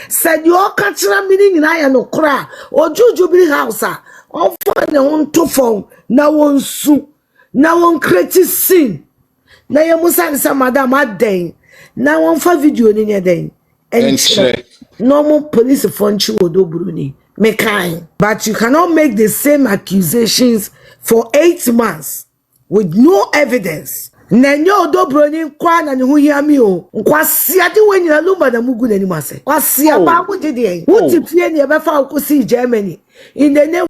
said you all catch a meaning in I no cry or Jubilee House. All for no one to phone, no one soon, no one create sin. Na ya musa nsa madam aden na won fa video ni ne den enche normal police for nchi odoburu ni me kind but you cannot make the same accusations for 8 months with no evidence na nyo odoburu ni kwa na ne hu hia mi o nkwase ade wanyina lumba na mugu na ni mase kwase aba ko gide wuti fie ni e be fa ko si Germany in the name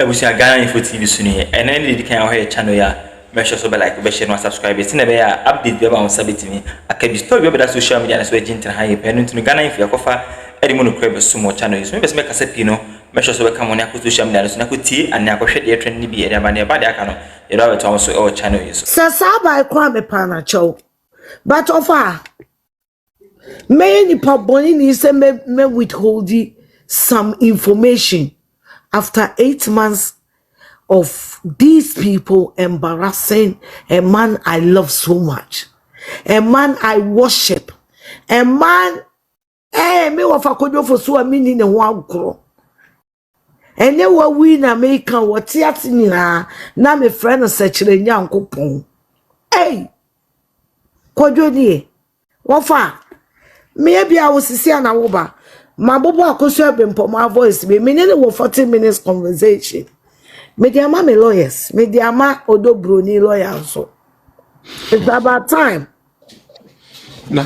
Ebusia Ghana Info TV suni ene ndi kan ho channel ya make sure so be like be share no subscribe ti na be ya update be ba on sabetimi akabi story be da social media na so ejintin ha ye penu ntinu Ghana Info yakofa edi mo no kra be sumo channel so be se me kasa pino make sure so be come on ya social media so na ko ti an akohwe de trend ni bi ere ba ne ba de aka no e do beto so e channel yi so sasaba kwa me pa na chow but offer me ni pa boni ni se me withhold some information. After 8 months of these people embarrassing a man I love so much, a man I worship, a man, me wafakojo for so a mini ne one grow. And then what we na make what teatina na me friend search the young coupon. Hey, kojo ni wafa maybe I was see an awoba. My bobo Akosua Brempongmaa voice be meaning we 40 minutes conversation. Me dia ma me lawyers, me dia ma odobroni lawyer so. It's about time. Na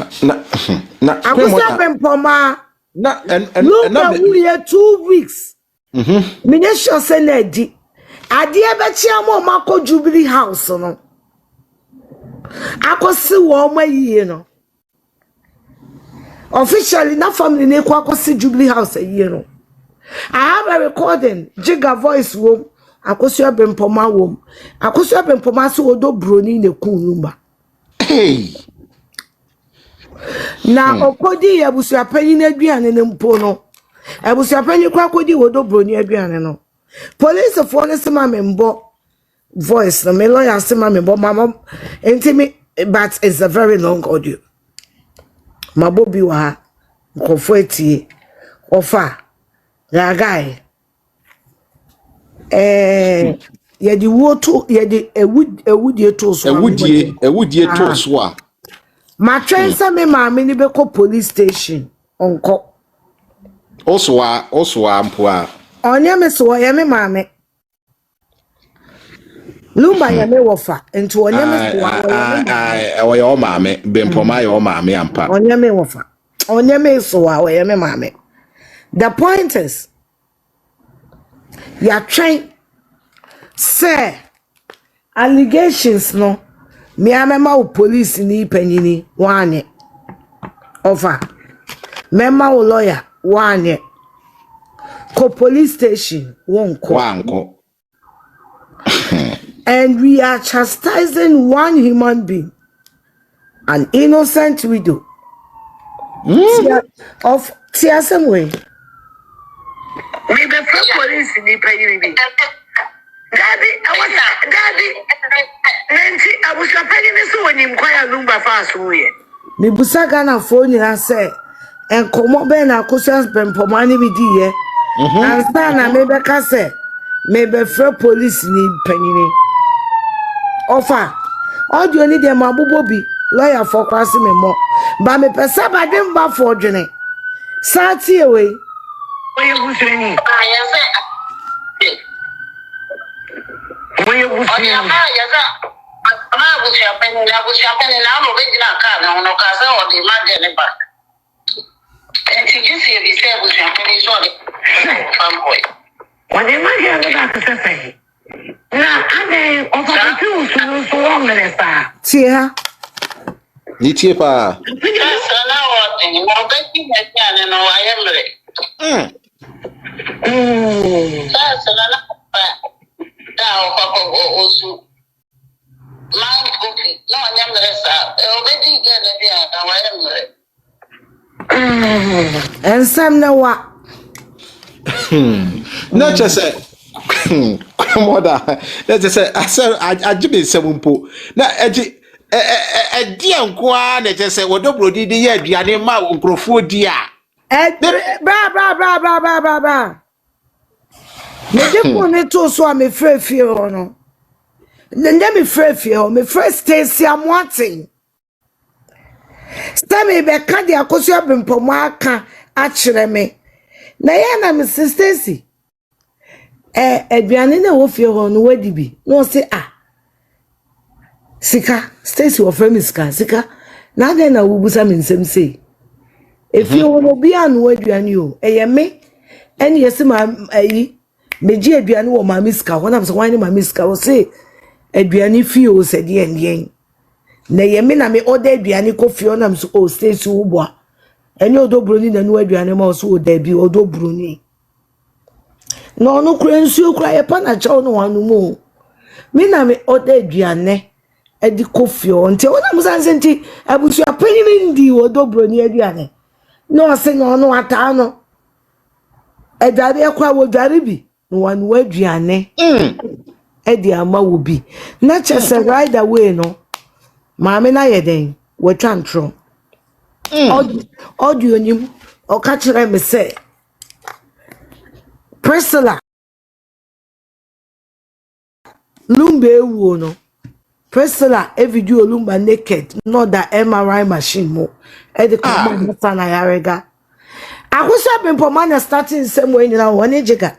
Akosua Brempongmaa na and we here 2 weeks. Me ne sure say na di. Ade e be chia mo mako Jubilee House no. Akosi wo ma yie no. Officially, not family ne kwakosi Jubilee House a year no. I have a recording, Jiga voice room, Akosua Brempongmaa room. Akosua Brempongmaa so odo broni ne kunumba. Hey. Na okodi abusua panyi na aduane ne mpo no. Abusua panyi kwa kodi odo broni aduane no. Police for ne sema me mbo voice no me lawyer sema me mbo mama enti but it's a very long audio. Mabobi wa nkofo etie ofa ya guy yedi woto yedi ewudie to so ewudie to so a ma trensa me maame ni beko police station onko oso ampo a onye me so ya me maame lumba ya me wofa enti onye me so wa ya maame Brempongmaa ya maame ampa onye me wofa onye me so wa ya me maame. The point is ya train say allegations no me amema o police ni panyini wane over mema o lawyer wane ko police station wonko and we are chastising one human being, an innocent widow of Tiasem way. Maybe police in the penny. Daddy, Nancy, I was a penny so when you inquire Lumba fast way. Me busagana phone and say, and come up Ben Akosua Brempongmaa ni bidi and sana maybe kase, maybe police ni penny. Offer all you need them abubobi lawyer for crossing me more but me pesa ba dem ba for dwene sati away when you buseni when you buseni ama busia pen na mo be dina ka no ka se o di ma de ne ba and you see the say busia pen is all fanboy when you ma de ba ka se na ade o fa tu so ngere pa tia ni tie pa sana wa ni mo be ti na ti ane no wa yemre sana na pa da o pa o su man ko no yemre sa o be ti ge na bi a wa yemre ensam na wa no just say mother let's say I give me some po na eji dia nkoa na je se wodobro di ye aduane ma nkrofo di a bra me de ko ne to so a me frefie ho no nde me frefie ho me first Stacy Amwatin stame be ka de Akosua Brempongmaa aka a kire me na ye na me Stacy aduane na wo fie ho no wadi bi no se sika Stacy wo frame sika na de na wo busa me nsem sei efie ho no bia no aduane o eye me ene yesi ma ayi meji aduane wo ma miska ho na so wan ni ma miska wo say aduane fie o se de endien na ye me na me order aduane ko fie o na so o Stacy wo bo ene odobroni na nu aduane ma so o da bi odobroni no no kura nsuo kura ye pa na chawo no wanu mo me na me order aduane edi ko fie o nti wo na musanse nti abusu apanyin ndi odobroni aduane no ase no ata no edade ekwa wo dware bi no wanu aduane edi ama wo bi na chese right away no maame na yeden wo twantro audio nim o ka kire me say Priscilla lumba ewu no Priscilla e video lumba naked not that MRI machine mo e de come on na yarega Akosua Brempongmaa na starting same way na one jiga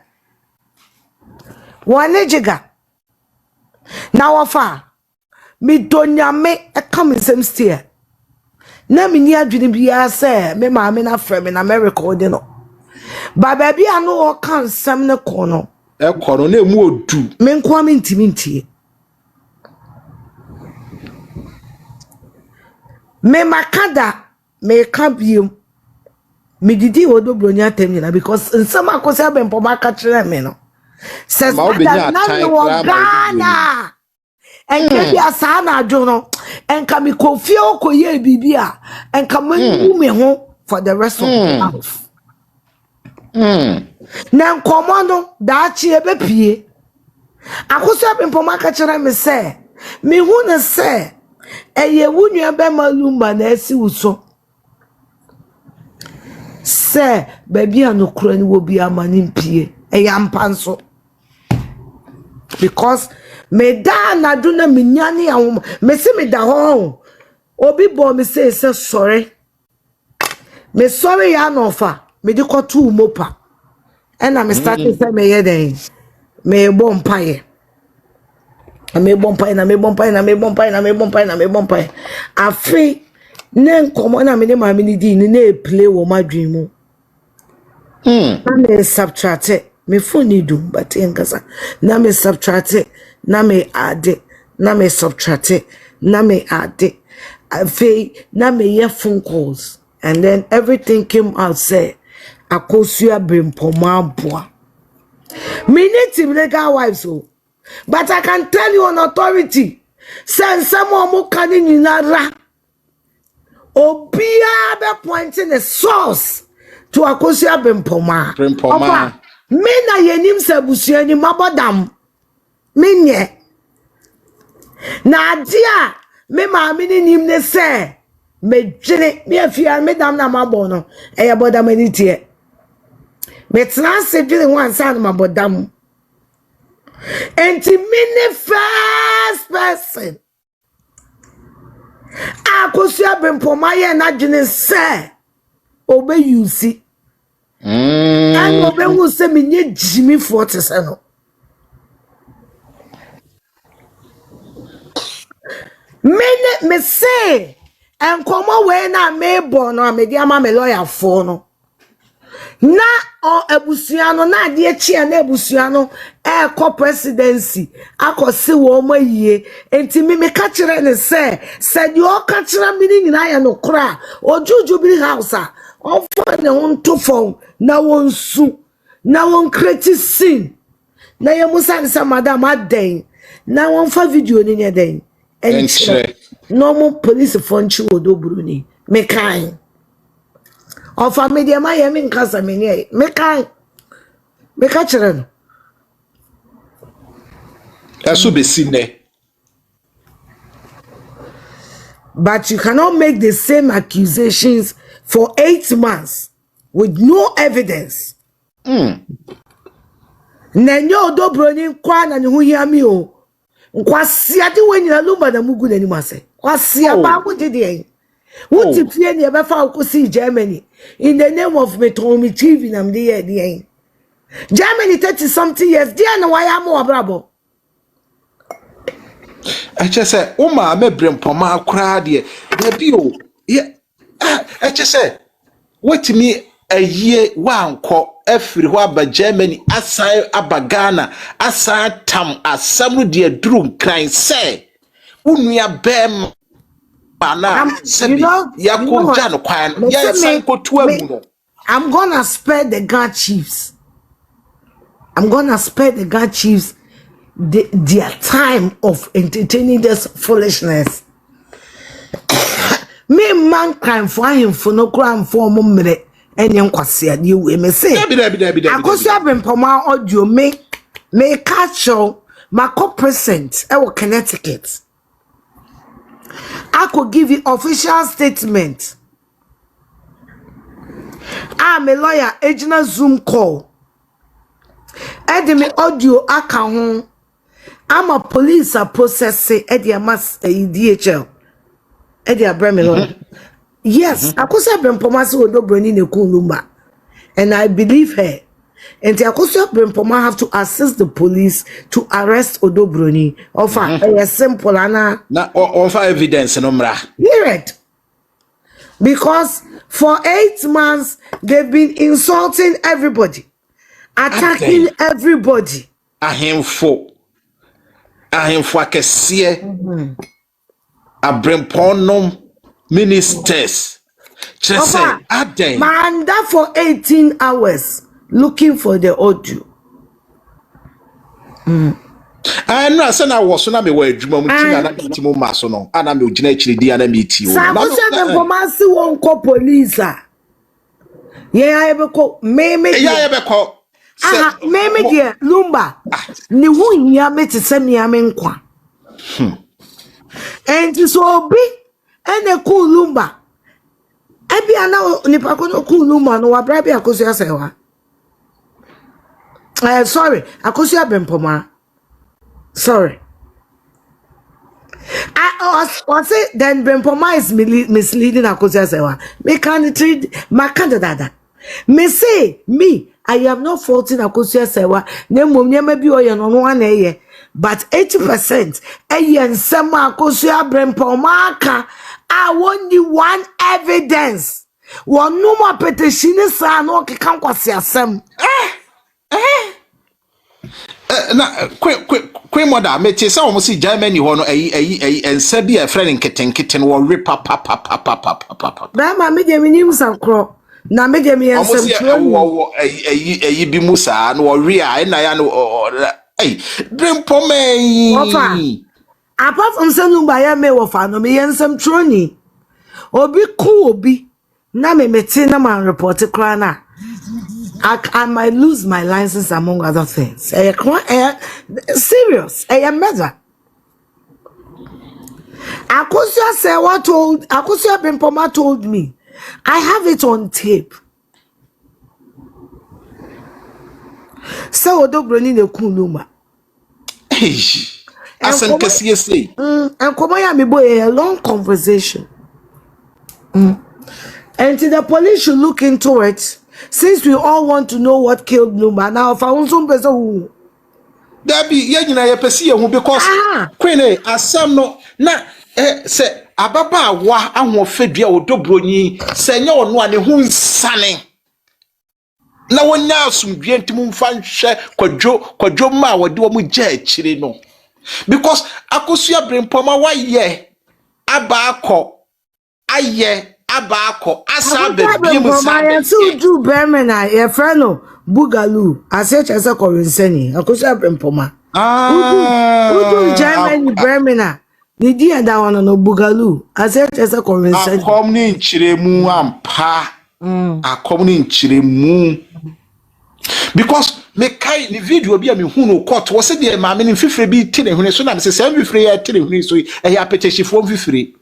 na wafa mi donyame e come same steer na mi ni adwene bia say me maame na frame na America odi no ba baby anu o kan sam ne kono e kono na emu odu me nko am ntimintie me makada me kabiem me didi odobronya atemnyina because nsam Akosua Brempongmaa ka kire me no says that na Ghana and kebi asa na adwo no enka me kofie okoye bibia enka mangu me ho for the rest of my life na nkomo no da chi ebepie Akosua Brempongmaa ka kire me say me hu ne say eye wunua be malumba na asi wuso say baby anokura ni wo bi amani mpie eyampanso because me da na do na me nyane ahom me se me da ho obi bo me say sorry me sorry ya no fa me di ko tu mopa and I start to say me yeden me bom paye me bom paye na me bom paye na me bom paye na me bom paye na me bom paye afi ne nkomo na me ne ma me ni di ni na play wo madwin mu na me subtract it. Me phone do but enkasa na me subtract it na me add it na me subtract it na me add it na me hear phone calls and then everything came out say Akosua Brempongmaa boa me native legal wives so but I can tell you on authority send someone mo kan nyinara obia be pointing the source to Akosua Brempongmaa me na yenim sabusua ni mabodam me nye na dia me maame ni nim ne se me dwene me afia me dam na mabo no e bodam ani tie me transe dwene wan san mabodam enti me ne first person Akosua Brempongmaa ye na dwene se obe yusi and obe hu se me nye Jimmy 40 se no me say and come away na me born no me dia ma me lawyer for no na o ebusuano na de echi na ebusuano e ko presidency akosi wo mayie enti me ka kire ne say said you ka kire me ni nyina ya no kra ojuju bi house a ofo ne ho ntofon na wonsu na won create scene na ye musa ni sa madam aden na won fa video ni ne den enche normal police fonchi odobruni me kan of a media my yamin kasa me ne me kan me ka kire no eso be sine But you cannot make the same accusations for 8 months with no evidence. Nenyo odobroni kwa na hu hiami o. Nkwasi ade wenina lumba na mugu na nimase. Kwasi aba wo dede. Wo ti pie ne be fa akosi Germany in the name of Ghpagetv na mde ye de. Germany 30 something years dia na why am obrabo. I just say Oma me Brempongmaa kra de bi o. I just say what me a year one call every waba Germany aside abagana aside tam asamu de drum crying say unuya bem bana sebi yako jano kwan ya sanko tuamu. I'm gonna spare the Ghana chiefs. I'm gonna spare the Ghana chiefs their time of entertaining this foolishness. Me man crime for him for no crime for mumre enye nkwase ade we me say Akosua Brempongmaa audio me catch you my co-present e wo Connecticut. I could give you official statement. I'm a lawyer, agent Zoom call. Edeme audio aka ho. I'm a police processing Edia Mas DHL. Edia Bremelon. Yes, Akosua Brempongmaa say odobroni ne kunlumba. And I believe her. And Akosua Brempongmaa have to assist the police to arrest odobroni. Offer a simple ana. Na offer evidence no mra. Hear it. Because for 8 months they've been insulting everybody. Attacking everybody. Ahemfo akese Brempongmaa ministers just say aden man that for 18 hours looking for the audio. I know say na wo so na me wa adwuma mu tina na bitimo maso no ana me ogina akiri dia na me ti o na Brempongmaa si won ko police a ye ayebeko me dia lumba ni hu hia me te se me nkwa and so bi ene ku lumba ebi ana nipa ko no ku lumba no wa bra bi Akosua sewa sorry Akosua Brempongmaa sorry I was say then Brempongmaa is misleading Akosua sewa me can treat my candidate me say me I am not faulting Akosua sewa na mom nyama bi oye no no na eye but 80% eye nsema Akosua Brempongmaa ka I want the one evidence one no more petition sa no keka kwase asem na kwe moda me tie say o mo si Germany ho no ensa bi a friend nketen wo rip papa ba ma me de minim sankro na me de me ensem wo bi musa no wo ria na ya no Brempongmaa apart from Sanumba ya me wo fa no me ensem troni obi ku obi na me meti na man report kra na I might lose my license among other things. Serious. Murder. Akosua Brempongmaa told me. I have it on tape. So odobroni ne kunluma. Asan kasiye say. And come ya me boy a long conversation. And the police should look into it. Since we all want to know what killed Lumba, now if I want some person who Dabi ye nyina ye pese ye hu because queen asam no na se ababa wa ahofadua odobroni se nya ono ane hu nsane na wonya asumdue ntimu mfa nhwe kwadwo ma wode wo mu gya akire no because Akosua Brempongmaa wa ye abako aye abako asabe biemu sabe so do Bermana ye frano Bugalu asechese korenseni Akosua Brempongmaa udu Germany Bermana ni dia da wono no Bugalu asechese korenseni akom ni nchiremu ampa akom ni nchiremu because me kai ni video bi a me hu no court wo se de ma me ni fifre bi tene hune so na me se se fifre ya tene hune so e ya petechifo fifre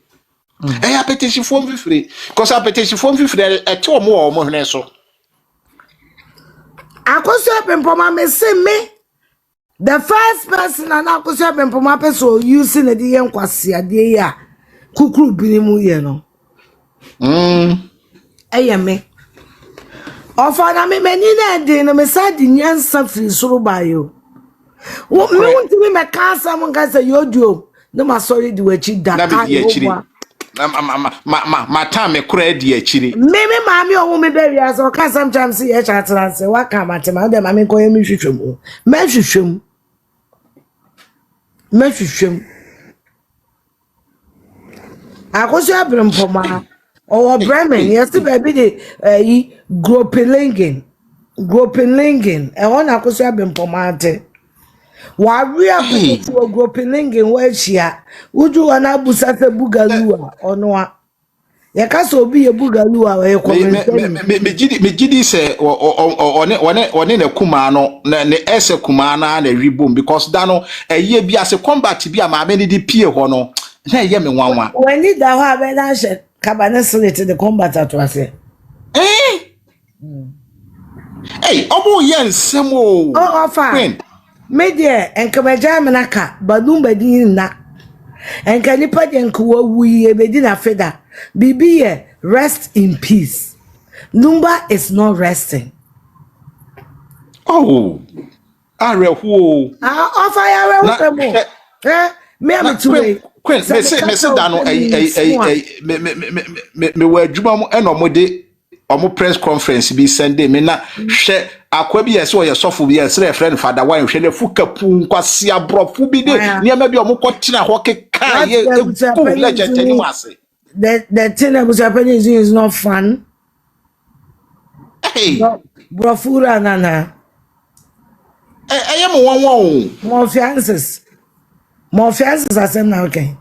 petition form free. Because a petition form free at 2 more so. Akosua Brempongmaa me say me the first person and Akosua Brempongmaa person using the yen kwasi ade ya kukuru binimu ye no. Me. Ofa na me mani na de no me sa di nyansa firi soro ba yo. Wo me wonti me ka asa mo nka say yoduo no ma sorry di wachi da ka yo. My time kura di achiri. Me maami owo me be wi aso ka sometimes ye chat say wa ka matema de maami ko ye mi hwehwem. Me hwehwem. Akosua Brempongmaa or Bremen, yes, baby, the Ghpagetv, and one Akosua Brempongmaa. Why we are going to a Ghpagetv where she are? Would you an abusate bugalua or no? You can't so be a bugalua where you come. Me gidi say or in a kumano, ne ese kumana and a reboom because dano a year be as a combat to be a mammy di peer hono. When did that have an answer? Cabanet to the combat at was it? Hey, Obo Yen Samo. Oh, fine. Media and Ghpagetv Badum Bedina and Canipa and Kuwa we Bedina Feda. Bibi, rest in peace. Numba is not resting. Oh, I real who. I offer me am to Queen, me say dano me were juma and omode omo press conference be Sunday me na hwe akwa bi yesi o yesofo bi yesi friend father wan hwe le fuka pu nkwase abrofu bi de niam bi omo kwotena ho keka ye go legend any wase. The thing that was happening is not fun. Hey, brofura nana. I am one. More fiances asem na okay.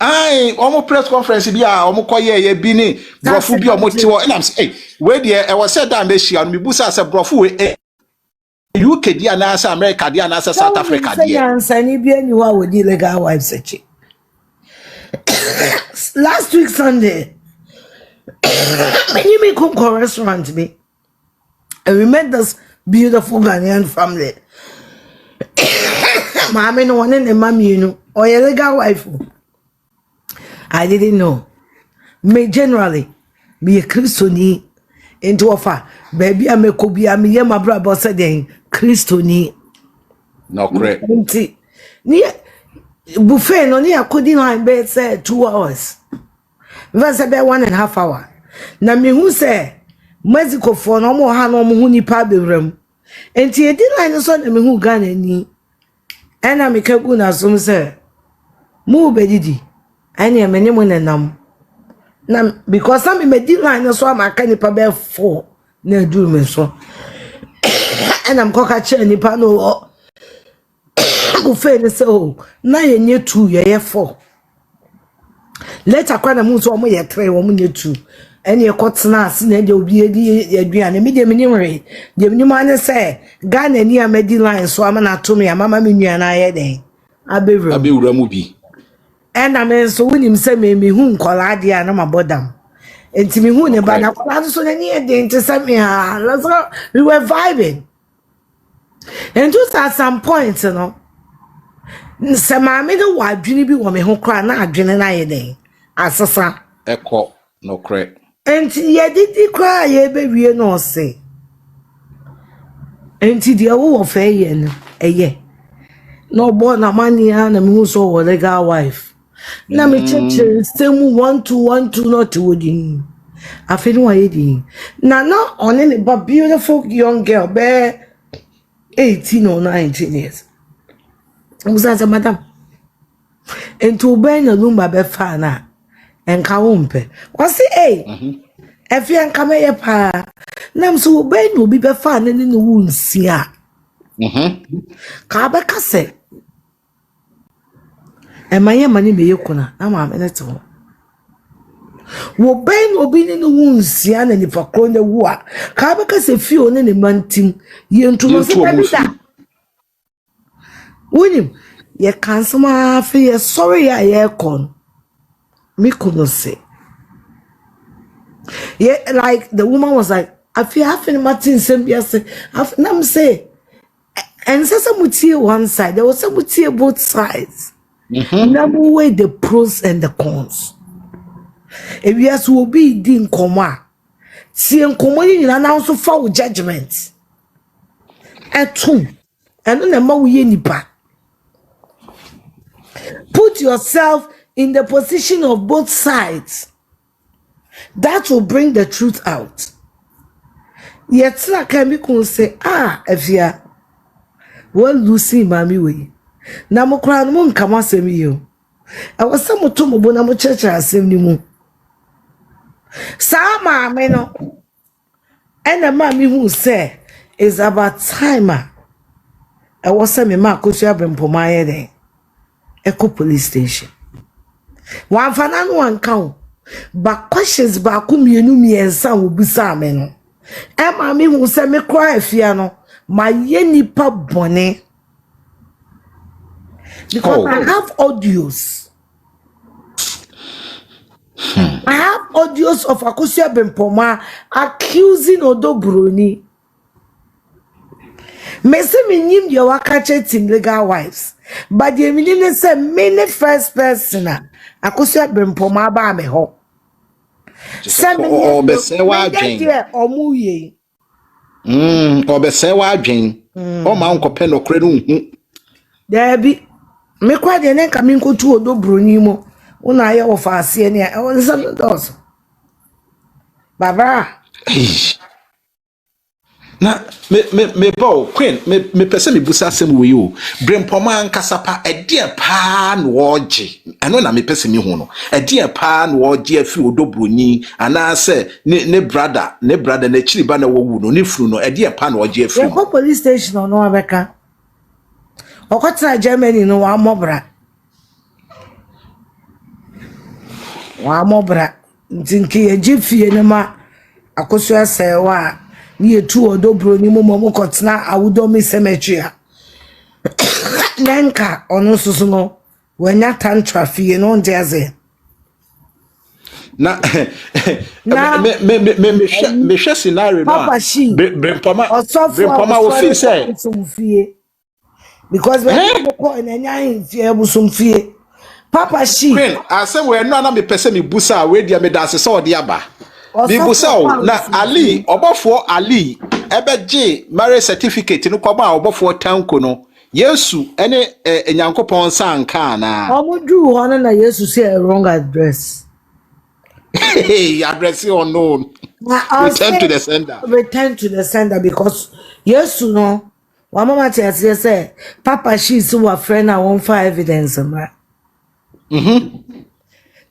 Aye, omo press conference bi a omo koye ye bi ni brofu bi omo ti wo and am say we there I was said that me shia me busa say brofu we UK dia na say America dia na say South Africa dia. Answer ni bi ani wa we di legal wife search. Last week Sunday many me come to restaurant me and we met this beautiful Ghanaian family. Mommy no one and the mommy you know or your legal wife. I didn't know. Me generally be a Christian into offer. Baby, I may could be a me my brother said Christian. No correct. Near buffet no near couldn't line bed say 2 hours. That's about 1.5 hours. Na me who say Mexico for no more hand on huni pabe room. And tea did line so me who gun any. And I make a good as some say. Move bedidi. Any a many nam. Nam because some me did line so my canny pabe 4 near do me so. And I'm cockatch any pano. Buffet so now you near 2 ye 4. Later kwana mu so mo ye 3 wo mo ye 2 ene ye kotena ase na de obi edi aduane me de minimre de minimane say Ghana ni amedi line so ama na to me mama me nua na ye den abewura mu bi ena me so wonim say me hu nkola de a na mabodam enti me hu ne ba na kola so na ni e de enti say me ha we were vibing and just at some point you know se maame de wadwene bi wo me ho kra na adwene na ye den asasa eko no correct enti ye didi kra ye be wie no se enti de wo fa ye no eye no born na mania na me so wo legal wife na me cheche stem 1212 not wodi afeni wa ye di na no on ne ba beautiful young girl be 18 or 19 years. Uzaza madam. Ento ben na lumba be fa na enka wompe. Wasi Afia enka me ye pa. Nam so ben no bi be fa na ni no wunsia. Ka ba kase. E maye mani be yekuna na ma me neto. Wo ben obi ni no wunsia na ni fa kro na wu a. Ka ba kase fi o ne mantim ye ntumo se da. Winim ye cancel my fear sorry I kon me couldn't say. Yeah, like the woman was like, I feel having Martin Sembia say, I'm say, and so some would see one side, there was some would see both sides. Number way the pros and the cons. If yes, will be din coma. See, commonly and also for judgment. At two, and then the more we nipa. Put yourself in the position of both sides. That will bring the truth out. Yet, I can be say, Afia, well, Lucy, mammy, way. Now, crown won't come and say me you. I was some of Tomo Bonamo Church as same new. Sama, meno. And a mammy who say, is about time. I was some Akosua Brempongmaa there. Echo police station. One fanan one count. But questions back whom you knew me and son will be salmon. And mammy who said me cry fiano, my yenny pub bonnet. Because I have audios. I have audios of Akosua Brempongmaa accusing Odo Bruni. Me say me nim the wakache in legal wives. But the meaning say many first person Akosua Brempongmaa ba me ho. Say me obese wa adwen. Omuye. Obese wa adwen. O ma nkope no kre no hu. There be me kwa de ne ka me nkotu Odo Bruni mo. Una aye wo fa ase ne e won some dos. Baba. Na me bo queen me pese me busa asem we o Brempongmaa nkasapa ede pa na woje eno na me pese me hu no ede pa na woje afi Odo Bruni ana se ne brother na chiriba na wowu no ne furu no ede pa na woje afi Go police station no abeka okotra Germany no wa mobra ntinki ejifie ne ma Akosua sewa ni etu Odo Bruni mo kotna awudomi cemetery nanka onu susu no wanya tantra fie no ndiaze na me hwe scenario no Brempongmaa wo feel say because when you go in enya fie busum fie Papa she queen asem we no na me pese me busa we dia me dance so ode aba bi busa o na Ali obofo Ali ebeje marriage certificate no kwaba obofo tanko no Yesu ene enyankopon sanka na omudu ho na Yesu say a wrong address. Hey, address unknown. Return to the sender because Yesu no wa mama tell say Papa she is our friend I won't find evidence ma.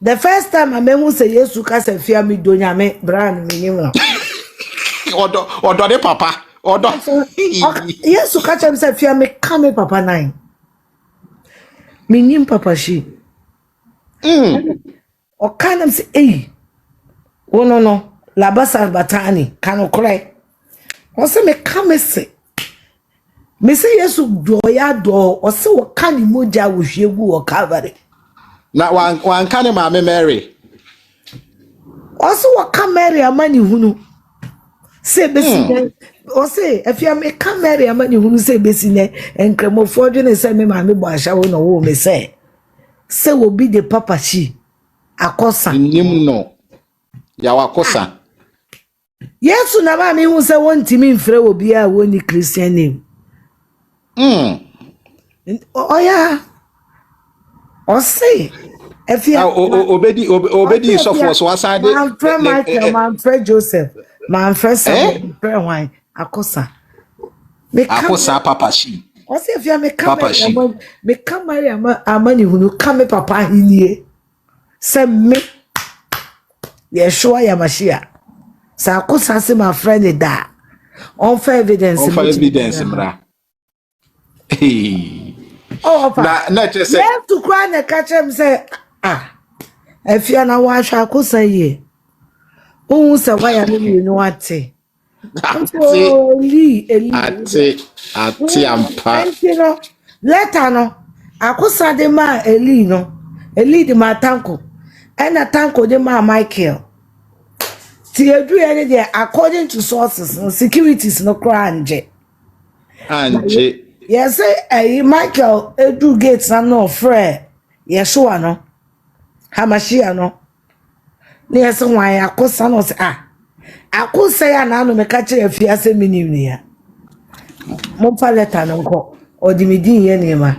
The first time I memu say Yesu ka se fia mi do nyame brand mi nim no. Odo de papa. Odo. Yesu ka chem se fia mi ka me papa nine. Mi nim Papa she. O kanam say eh. Oh no. La basa batani kanu kore. O se me ka me say. Me say Yesu do ya do o se wo ka ni moja wo hwegu o Calvary. Na wan kan ma me Mary. Also what can Mary amani hunu. Say besi o say Afia me can Mary amani hunu say besi ne enkremo fodwe ne say me ma me bo ahya wo no wo me say will be the Papa she akosa. Nim no. Ya wakosa. Yesu na ma me hu say won timi mfre obi a wo ni Christian name. Oh yeah. O say Afia obedi so for so aside man friend Joseph man friend Sam friend wine akosa me akosa Papa she o say Afia me come marry amani hunu come papa hinie say me ye Schwar ya mashia sa akosa say my friend da on for evidence mra oh na just say you have to cry and catch him say Afia na wa hwa akosa ye o say why am me no ate ati ampa later no akosa de ma Eli no Eli de ma tanko And a tanko de ma Michael. See, you do any there according to sources, no securities, no crime. Anje. Yes, Michael, do gates and no Fred. Yes, Schwar no. Hamashia no. Yes, why Akosua no say Akosua na no me catch Afia say minim Momfa letter no go or the midin ye nema.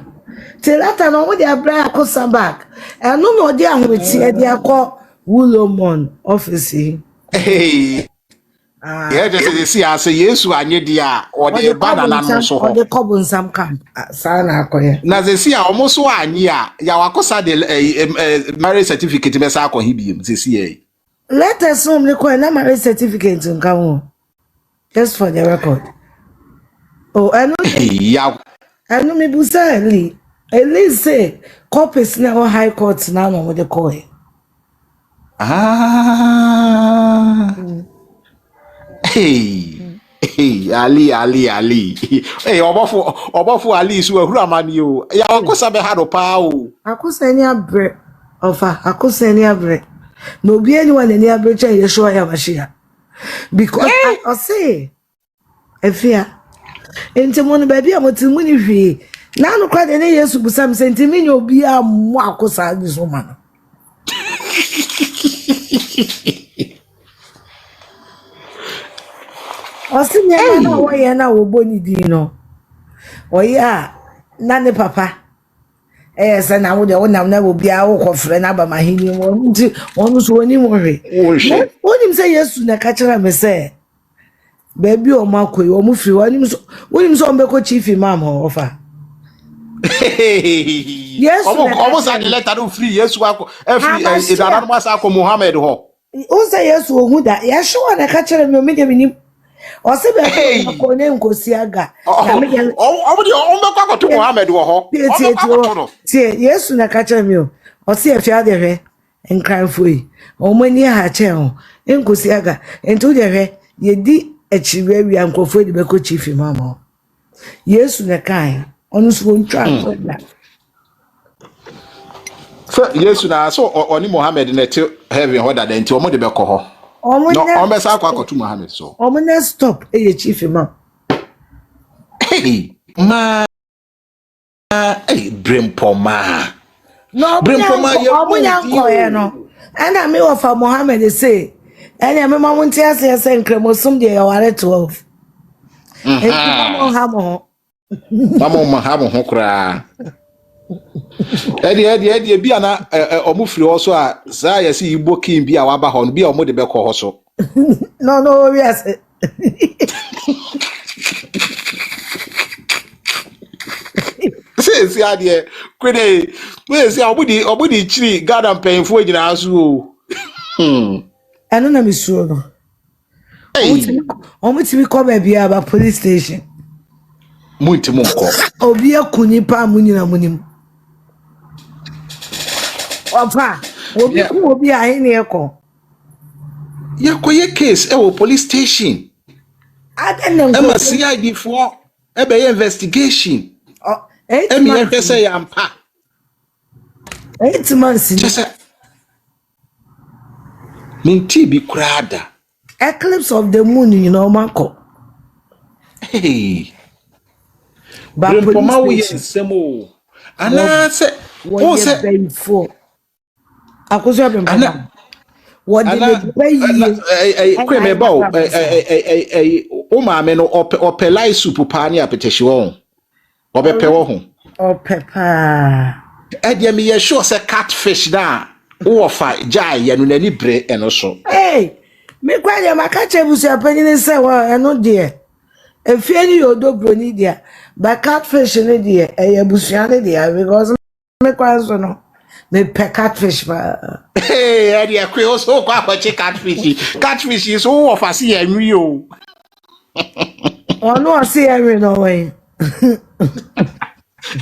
Till letter no mo dey abra Akosua back. E no dey ahweti e dey akọ Wulomon office. Hey. Yeah, just see I say yes anye dia or the banana no so ho. Or the carbon some camp. Sa na akoye. Na ze see almost so anye ya wakosa the marriage certificate be sa akọ hibiem ze see. Let us know me na marriage certificate nka ho. Just for the record. Oh, Yeah. I know me busa Eli. Eli say copies na or high court na no mo de call. Ah. Hey. Hey, Ali. Hey, obofu Ali so ahura mani o. Ya wakosa be hado pa o. Akosua ni abre. Ofa, Akosua ni abre. No be anyone ni abre che ye Schwar ya machia. Because I say Afia. Enti mo no baby amotimu ni hwie. Na no kwa de ne Yesu busam sentimi ni obi a mo Akosua bi so ma no. Osi nyama na wo ye na wo boni di no. Oye a na ne papa. Se na wo de wonam na wo bia wo kofre na ba mahini wo nti wonu so oni mo hwe. Wonim se Yesu na ka kira me se baby o makoyi o mu firi wonim so mbeko chief imam ho ofa. Yes. Almost at the letter do free Yesu ako every idara no asa ko Muhammad ho. O say Yesu ohu da ya Schwar na ka kira me o me de minim. O se be ko ne nkosi aga. Na me de o de o mbeko akoto Muhammad ho. Tie Yesu na ka kira me o se Afia de hwe nkranfo yi. O mani ha che ho nkosi aga. Ento de hwe ye di echiwe wi ankofo de be ko chief imam ho. Yesu na kan onu so ntwa na. So Yesu na so oni Muhammad na te heaven ho da nti omo de be ko ho. No, omo sa akoto Muhammad so. Omo na stop e chief imam. Hey, ma Brempongmaa. No, Brempongmaa omo nyanko ye no. Ana me wo fa Muhammad say, ene me ma wonti ase say nkremosum de ya ware 12. Mamo ha mo ho kra. Edi bia na omo firi ho so a za ya si Igbo king bia wa ba ho no bia omo de be ko ho so. No, yes. See adie kwede we see obudi chiri garden painful agina asu o. Eno na misuro no. Omuti bi ko ba bia ba police station. Munti munko. Obi akuni pa munina munim. Opa, obi ahine eko. Yakoye case e wo police station. Adenenko. Ema CID for e be investigation. Emi efese ya mpa. 8 months. Just minti bi krada. Eclipse of the moon, you know, Marco. Hey. Brempongmaa wo yensemo. Ana se o se before. Akosua Brempongmaa. What did they pay? Kweme ba o maame no opelai soup pa ni apetehye wo. Obepe wo ho. Opepa. Ede me ye sure say catfish da wo fa jai ye no nani bre eno so. Hey, me kwa ya makache busu apanyine se wa eno de. Efie ni odobro ni dia. But catfish ni dia e busu ane dia because me kwa so no. Me pe catfish ba. Hey, ade akwe o so kwa kwache catfish. Catfish is so wo fa se enwi o. Ono ase enwi no way.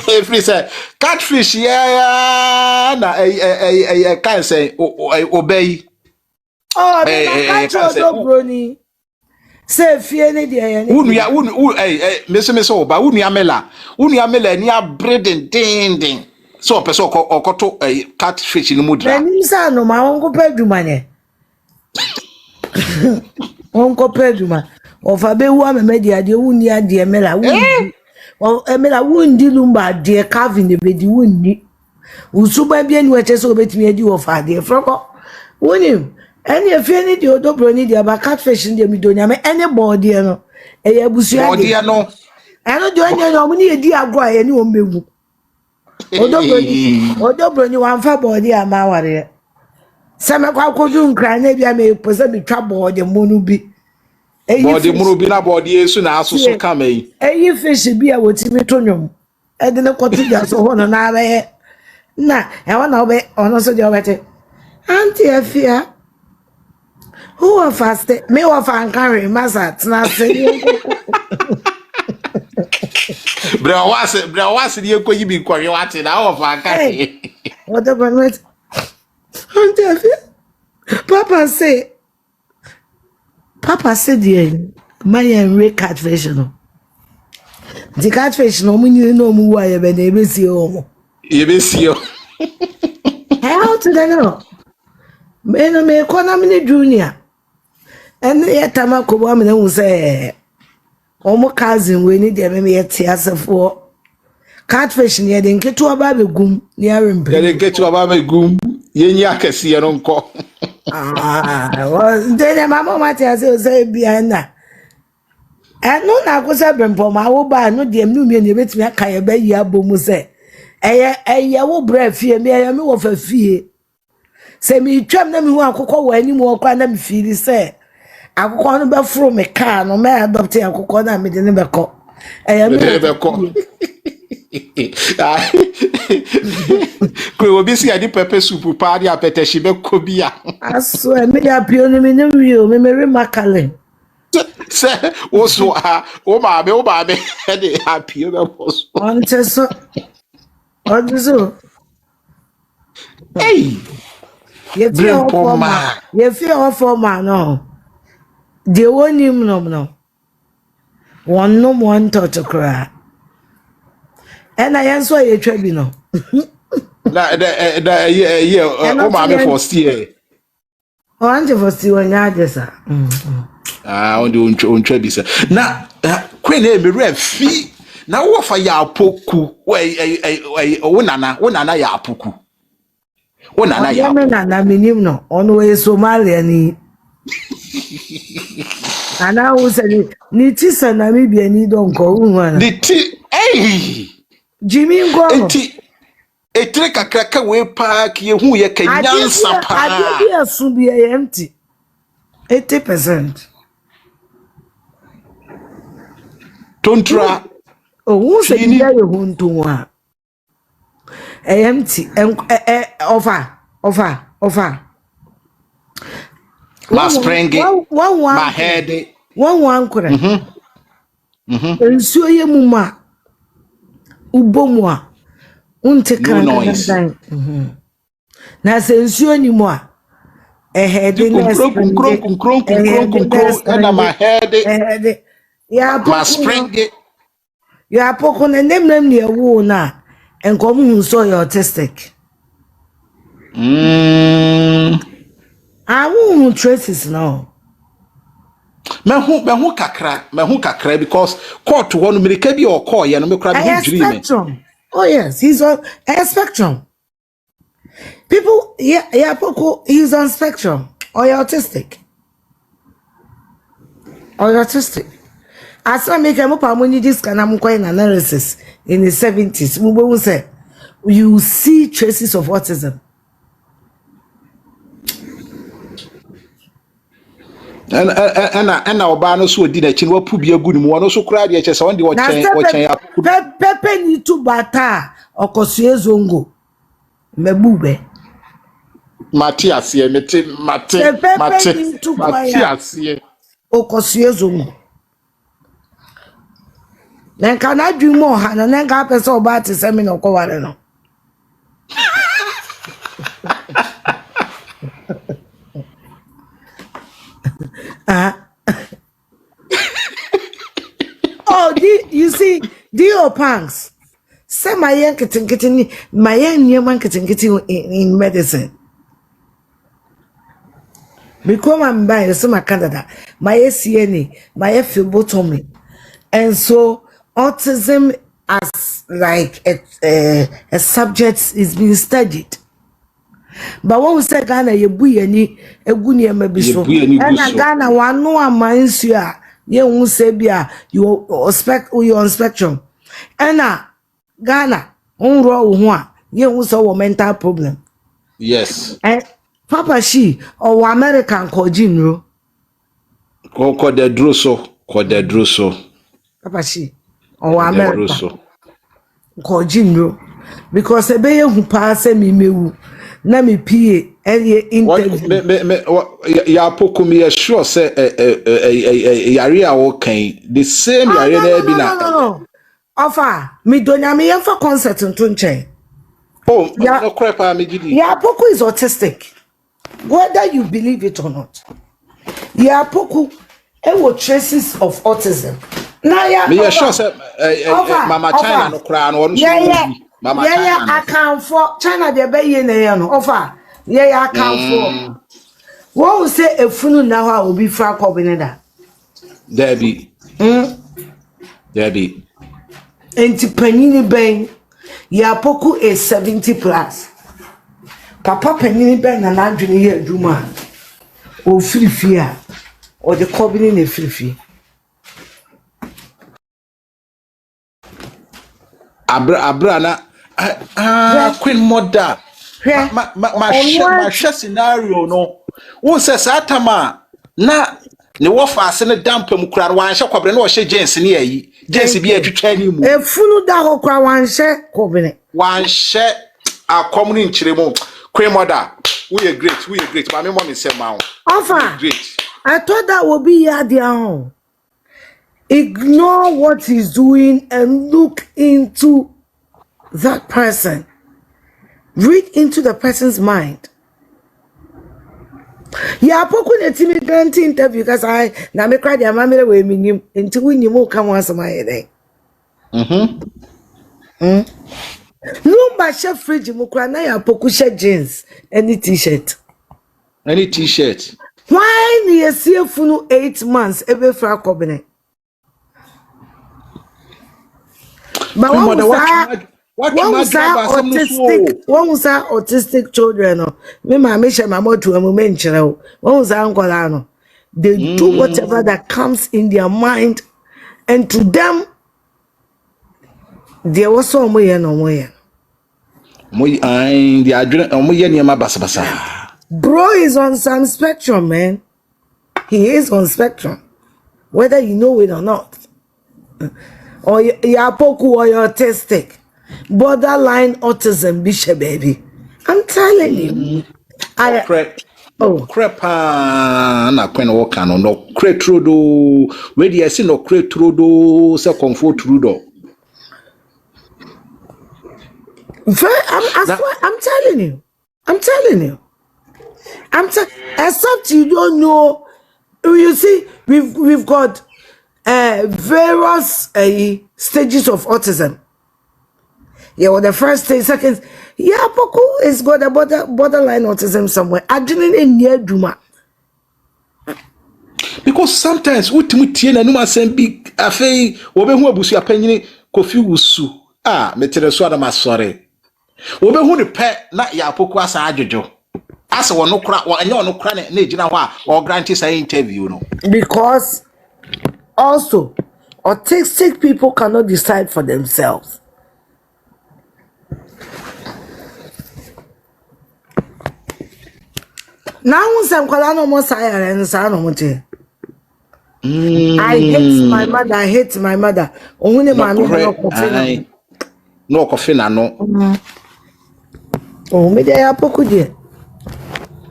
Hey, free say catfish yeah na can say obey. Oh, catch odobro ni. Say fie ni dia ye ni. Unu me so ba unu amela ni abreden ding. So person okoto catfish in mudra. Benim sa no ma wonko peduma ne. Wonko peduma. Ofa be wu amemedi ade wunni ade mela wundi. O emela wundi lumba ade carving de bedi wunni. Usuba bia ni weche so betimi adi ofa ade froko. Wunim. Any afia ni de odobro ni de aba catfish ni de midonya me anybody no. Eye abusu ade. Body no. Ano de onye no muni edi agro aye ni omegu. Odobro ni wanfa body ama ware. Sama kwa kodu nkra na bia me pose bi twa body munu bi. Body munu bi na body esu na asusu kama yi. Eyi fish bi a wotimi to nwom. E de ne kotu dia so ho no na ara na e wana obe ono so de obete. Auntie Afia. Who are fast? Me wa fan carry masa na se. Bra wase die ko yibi kwari wate na o fa carry. What about it? Auntie Afia. Papa said my and catfish no. The catfish no muni no mu wa ye be na ebesi o. Ebesi o. How to know? Me no me economy junior. And yet tamako bo me hu say omo cousin we ni de me yet asefo. Catfish ni de nketu aba begum ni arempe. De nketu aba begum yenyi akese ye no nko. Then mama Matia say bia na. Eno na Akosua Brempongmaa wo ba no de mu me betimi aka ye ba yi abomu say eye wo bra fie me eye me wo fa fie. Se mi twam na mi hu akokọ wo ani mu okwa na mi fili say akokọ no be fro me car no me adopt akokọ na me de ne be ko. Eye me be ko. Kwe obi si adi pepper soup pa adi apete shi be ko bia. Aso me ya pio no me no wi me me remakale. Se wo so o ma be de happy be poso. Onte so. Oduzo. Hey. Ye fear of ma no. De wonim no. One no one touch cry. And I answer ye trebi no. O ma me for steer. O anje for steer when ya desa. On the trebi se. Na Queen e be refi. Na wo fa ya apoku. Wo nana ya apoku. Wo nana ya. Na minim no. Ono we Somalia ni. Ana wo se ni ti sa na mi bi ani don ko hu ni ti Jimmy Ngo. Etre kakraka we park ye hu ye kanyansa pa. Ade bi asu bi empty. 80%. Tontra. Oh, who said you are going to empty offer. My spring my head. One correct. And so ye muma ubomwa unte kan. Na sensuo ni mo a ehede na and my head ya my spring ya poko na nem ni ewu na enkom hu so you autistic awu traces no me hu kakra because court one mirika bi o call ye no me kra bi dream. Oh yes, he's on a spectrum. People, yeah, Poco, he's on spectrum. Or you're autistic. As I make a move, when you just can analysis in the 70s, we will say you see traces of autism. And our banners who did a chin will put be a good one, so cried, yes, on the watch. Pepe ni tu bata, Akosua zongo. Mebube. Matias ye mate Matias ye Akosua zongo. Then can I do more? And then got a so bad to send me no go. Oh, you see, Dio Punks say my young kitten, my young kitten in medicine. Because I'm buying some Canada, my CNA, my phlebotomy, and so autism as like a subject is being studied. But when we say Ghana, you buy any a good year maybe so. And Ghana, one no amount you won't say you on spectrum. And Ghana, on raw one, you won't solve a mental problem. Yes. And Papa she or American called Jinro. Call the Druso. Papa she or America called Jinro. Because a bear who pass me mewu. Na me pie any interview. Ya poku me sure say yare a wo kan the same yare na bi na. No. Offer me donya me yem for concert nto nchen. Oh, no crap me gidi. Ya poku is autistic. Whether you believe it or not. Ya poku e traces of autism. Na ya me sure say Mama China no kra no so. Mama China. I can for China de be ye na no offer. I can for. What we say a funu na ho obi fra kobineda. Debbie. Debbie. Enti panini ben ya poku is 70 plus. Papa panini ben na nadwene ye aduma. O firifia o de kobini na firifi. Abra na Queen Mother. My scenario no. Who says atama na ne wo faase ne dampam kura wan hye kobre na wo hye James ne ayi James bi atwitwa ni mu efunu da ho kura wan hye kobre wan hye akom ni nkyire mu Queen Mother we are great ma me mo me say ma offer great I thought that would be ya dia home. Ignore what he's doing and look into that person. Read into the person's mind. Yeah, poku na timi grant interview because I na me cry their mamere we minim until we nimu come once my head. No ba she fridge mu kra na ya poku she jeans any t-shirt. Why ni yesie funu 8 months ebe fra kobene. But what was autistic children no me ma me she ma motu amu me nkyere wo was ankola no they do whatever that comes in their mind and to them there was so moye no moye the adwene moye niam basabasa bro is on some spectrum, man. He is on spectrum whether you know it or not, or you're poku or you're autistic. Borderline autism, bisha baby. I'm telling you. Crap na Queen Walker no cretrodo where do you see no cretrodo se comfort trudo. I'm telling you. Except you don't know. You see, we've got various stages of autism. Yeah, well, the first stage, second, yeah, poku is got a borderline autism somewhere. I didn't in near Duma. Because sometimes what we tie na numa sem bi afei obehu abusu apanyini Kofi Wusu metere so adama sore obehu ne pe na ya poku asa adwojo asa wono kra anya wono kra na ejina ho a o grant say interview no because also autistic people cannot decide for themselves. Now some kolano mo sayare and sano mote. I hate my mother. Ohune mami no coffee na no. Oh, me dey apoku die.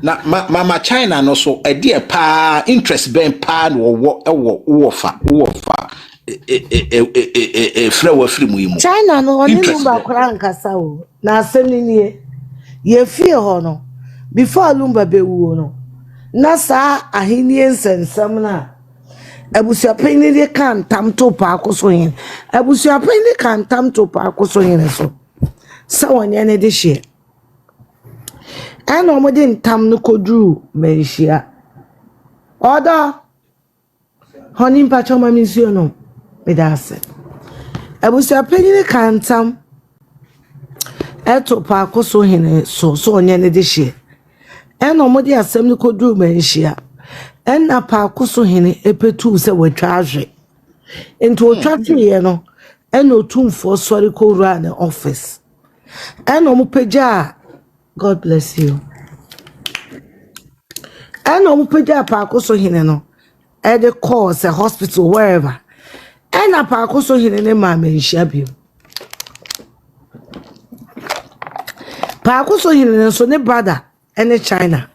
Na Mama China no so e dey pa interest ben pa no wo fa frewa free mu. China no oni lumba kra nkasa o. Na asem ni nie. Ye fie ho no. Before lumba be wu no. Na sa ahini ensensam na. Abusuapɛni de kan tam to paako so yin. Abusuapɛni kan tam to paako so yin so. Sa wonye ne de hye. Ana omo de ntam no koduru menhia. Oda Honey mpacho mami nsuo no. Me da ase. Abusuapɛni de kan tam eto paako so yin so onye ne de hye. Ana omo de asem no koduru menhia. Enna paako so yin epetu se watwa ahwe. Into otwatwe no ena otumfo sori ko run the office. Ena omupeja, God bless you. Ena omupeja paako so yin no e de call say hospital wherever. Ena paako so yin ne ma menhia bi. Paako so yin so ne brother ene China.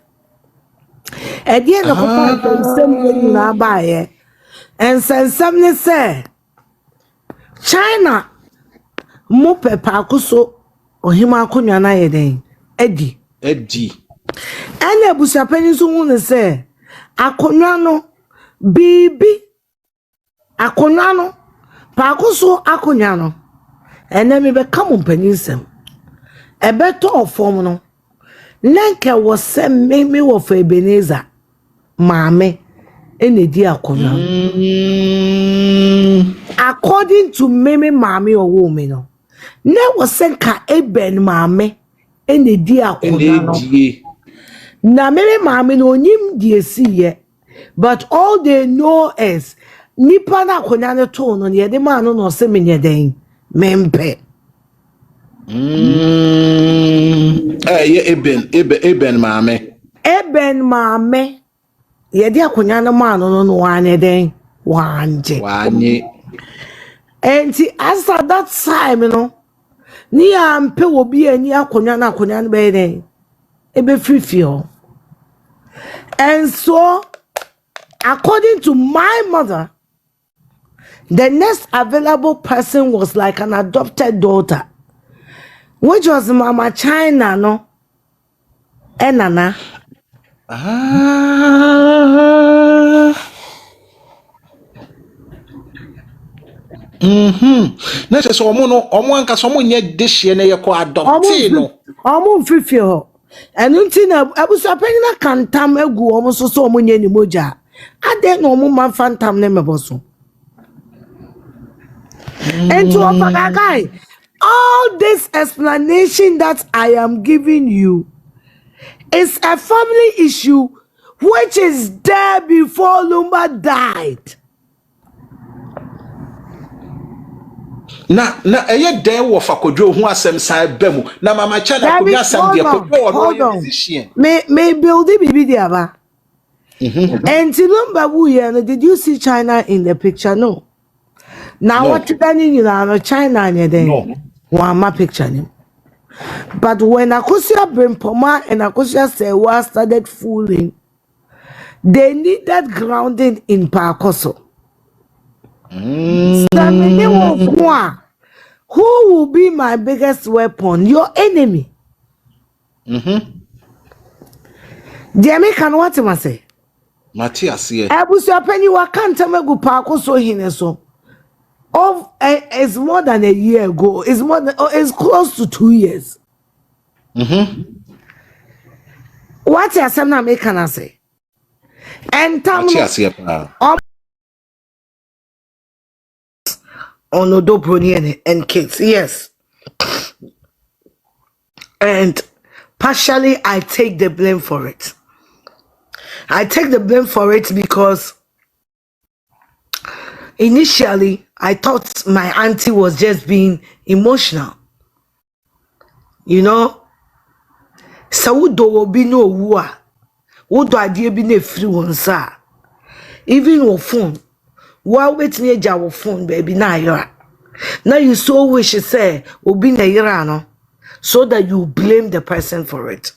Edi na ko pa nsem na baaye. Ensensem ne say China mo pe paako so ohima akonwa na yeden. Edi. Ene abusuapani so hu ne say akonwa no bibi akonwa no paako so akonwa no ene me be kam mpani nsem. Ebeto ofom no nenke wo se me wo fa Ebeneza maame enedi akonwa. According to meme maame owo me no ne wo se ka Eben maame enedi akonwa no. Na meme maame no onyim die siye, but all they know is nipa na akonwa ne to no ye de ma no se menye den mempe. Eben maame. Eben maame ye de akonwa no ma no wane den wanje. Enti as at that time no ni ampe obi ani akonwa no be den ebe free. And so according to my mother, the next available person was like an adopted daughter, which was Mama China no enana. Na se so omo anka so nye dehye na ye ko adopte no. Omo mfifi ho. Enu nti na abusuapani na kantam egu omo so omo nye ni moja. Ade na omo man fantam na meboso. And to guy, all this explanation that I am giving you is a family issue which is there before Lumba died. Na eye den wo fa kodwo hu asem san ba mu na mama cha na kodwo asem de kodwo wo ye musician me build it bibi dia ba. And Lumba wu ye no, did you see China in the picture? No. Now what you done in China and then one my picture name. But when Akosua Brempongmaa and Akosua Schwar started fooling, they needed grounding in Pakoso. Who will be my biggest weapon? Your enemy. The American what am I say? Matthias here. Abusuapani wa kanta megu Pakoso hineso. It's more than a year ago. It's more than it's close to 2 years. What you say na me can say? And tam Onodobroni and kids, yes. And partially I take the blame for it. I take the blame for it because initially I thought my auntie was just being emotional. You know? So would be no war. Would idea be no free one, sir? Even your phone. Why wait me a phone, baby? Now you so wish to say, will be na so that you blame the person for it.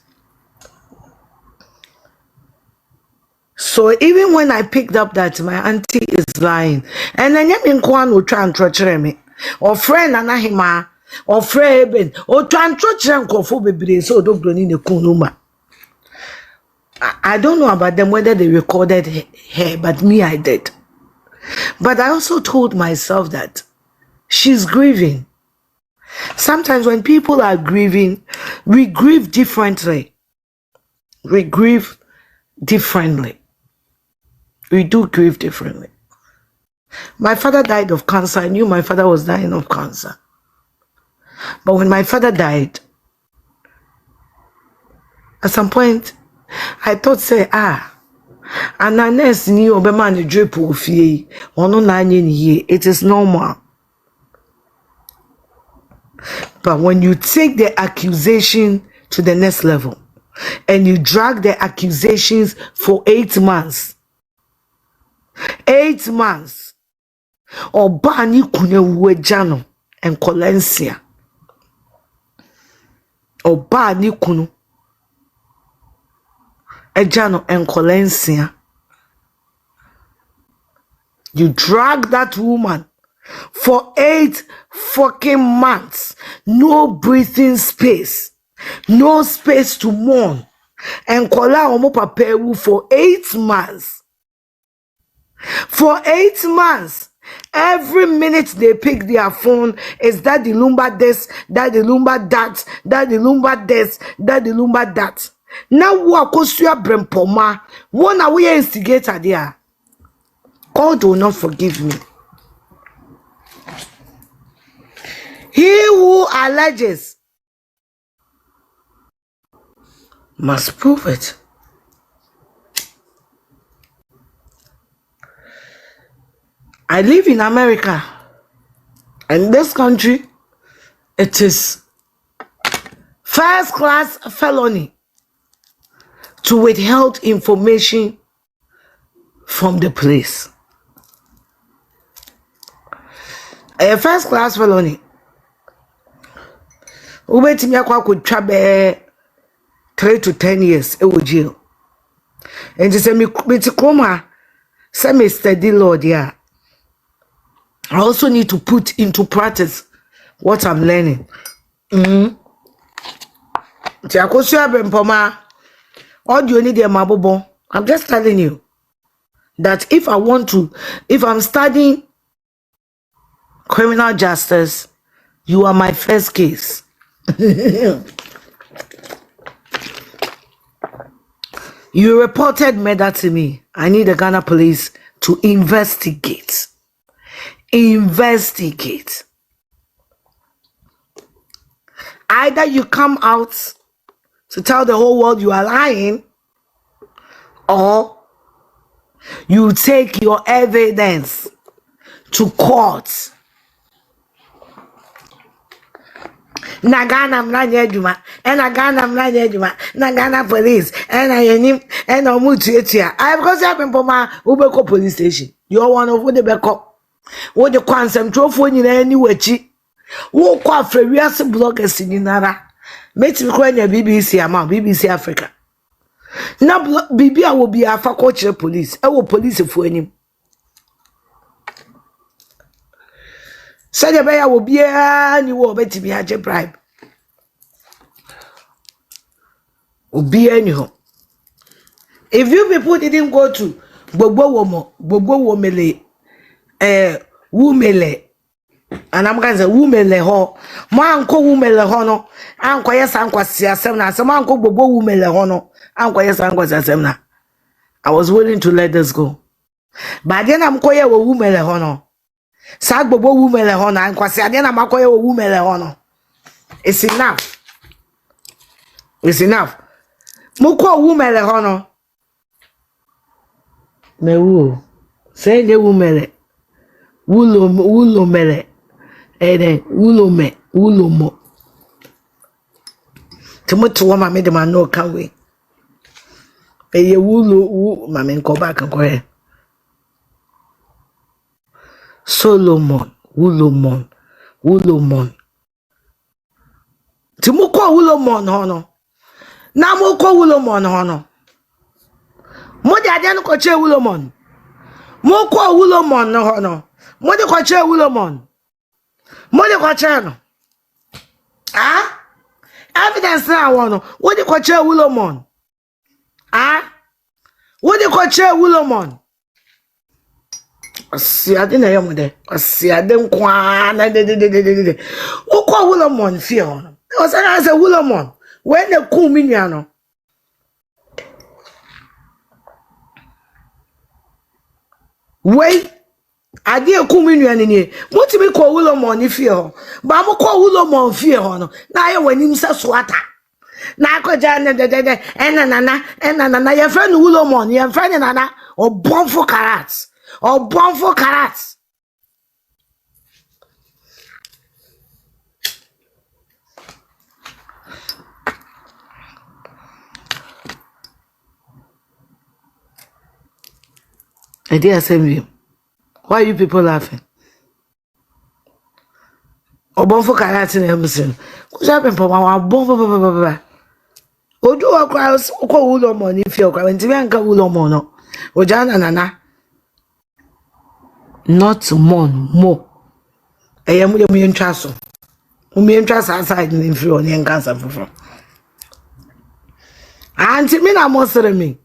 So even when I picked up that my auntie is lying, and then you will try and torture me, or friend Anahima, or friend Eben, or try and torture and for baby, so don't bring in the kunuma. I don't know about them whether they recorded her, but me I did. But I also told myself that she's grieving. Sometimes when people are grieving, we grieve differently. We grieve differently. We do grieve differently. My father died of cancer. I knew my father was dying of cancer. But when my father died, at some point, I thought, say, and I nurse knew Obama drip of ye, or no 9 years. It is normal. But when you take the accusation to the next level, and you drag the accusations for 8 months, 8 months, or bani kune jano and kolensia, or bani kunu ejano and kolensia, you drag that woman for 8 fucking months, no breathing space, no space to mourn, and kola omo papewu for 8 months. For 8 months, every minute they pick their phone is that the Lumba this, that the Lumba that, that the Lumba this, that the Lumba that. Now Akosua Brempongmaa, one away instigator there. God will not forgive me. He who alleges must prove it. I live in America. In this country, it is first-class felony to withhold information from the police. A first-class felony. Ubeti miyakwa kutwabe 3 to 10 years ewo jail. And just say me kroma say me study law there. I also need to put into practice what I'm learning. Akosua Brempongmaa, all you need a mabobo. I'm just telling you that if I'm studying criminal justice, you are my first case. You reported murder to me. I need the Ghana police to investigate. Investigate. Either you come out to tell the whole world you are lying, or you take your evidence to court. Nagana mnanye juma, Nagana mnanye juma, Nagana police, and Omutia. I because I've been Ubeko police station. You're one of the backup. What the quantum trophy in any way. Who call for various bloggers in Nara? Make me call your BBC amount, BBC Africa. Now, BB will be a faculty police. I will police for him. Said the bear will be a new war, bet to be a bribe. Will be anyhow. If you people didn't go to Bobo Womele, Wumele, and I'm going to say Wumele ho, Manko Wumele hono, Uncle yes, Uncle Siasemna, some Uncle Bobo Wumele hono, Uncle yes, Uncle Siasemna. I was willing to let this go. But then I'm quite a Wumele hono. Sag Bobo Wumele hono, and Quasia, then I'm quite a Wumele hono. It's enough. It's enough. Muko Wumele hono. Mewu. Say the Wumele. Wulo mele. Eden, wulo mo. Timoto wa mame de man no can we. Eye wulo mame go back and go here. Solomon, Wulomon. Timuko Wulomon hono. Namuko Wulomon hono. Modi adenu ko che Wulomon. Moko Wulomon hono. Modi ko che Wulomon. Modi ko che no. Ah? Evidence na wono. Modi ko che Wulomon. Ah? Modi ko che Wulomon. Asiade na yemude. Asiade nkwa na de. Ukwa Wolomon feel. O say na say Wolomon. When the cool miniano. Wait. Ade ekuminu ni mutimi ko Wolomon ni fie ho ba mo ko Wolomon fie ho no na ye wanim se soata na akoja ne de enana ye friend Wolomon ye friend nana obonfo karat idea same. Why are you people laughing? Obonfo karate na emsin. Kuja Brempongmaa wa bonfo. Oju akwa ko Wolomon ni fie okwa ntimi anka Wolomon no. Oja nana. Not more. Eyemu mu yentwa so. Mu yentwa side ni fie oni enka sa fofo. Anti mi na mo sere mi.